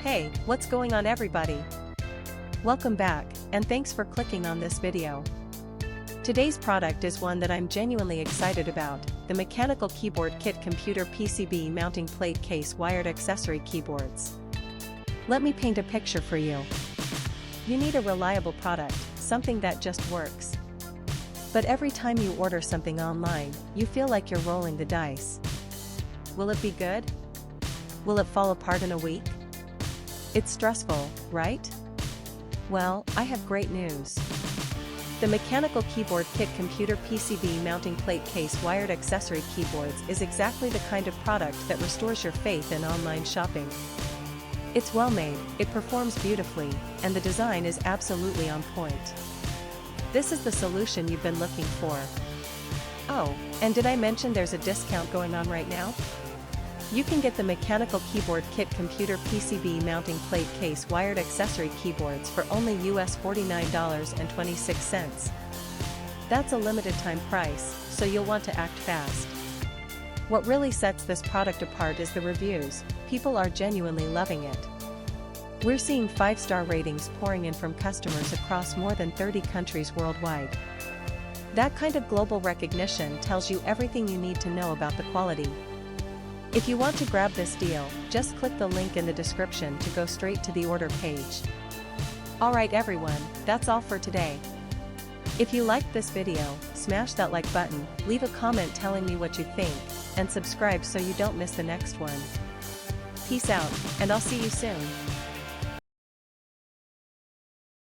Hey, what's going on everybody? Welcome back, and thanks for clicking on this video. Today's product is one that I'm genuinely excited about, the mechanical keyboard kit computer PCB mounting plate case wired accessory keyboards. Let me paint a picture for you. You need a reliable product, something that just works. But every time you order something online, you feel like you're rolling the dice. Will it be good? Will it fall apart in a week? It's stressful, right? Well, I have great news. The mechanical keyboard kit computer PCB mounting plate case wired accessory keyboards is exactly the kind of product that restores your faith in online shopping. It's well made, it performs beautifully, and the design is absolutely on point. This is the solution you've been looking for. Oh, and did I mention there's a discount going on right now? You can get the mechanical keyboard kit computer PCB mounting plate case wired accessory keyboards for only US $49.26. That's a limited time price, so you'll want to act fast. What really sets this product apart is the reviews. People are genuinely loving it. We're seeing 5-star ratings pouring in from customers across more than 30 countries worldwide. That kind of global recognition tells you everything you need to know about the quality. If you want to grab this deal, just click the link in the description to go straight to the order page. Alright everyone, that's all for today. If you liked this video, smash that like button, leave a comment telling me what you think, and subscribe so you don't miss the next one. Peace out, and I'll see you soon.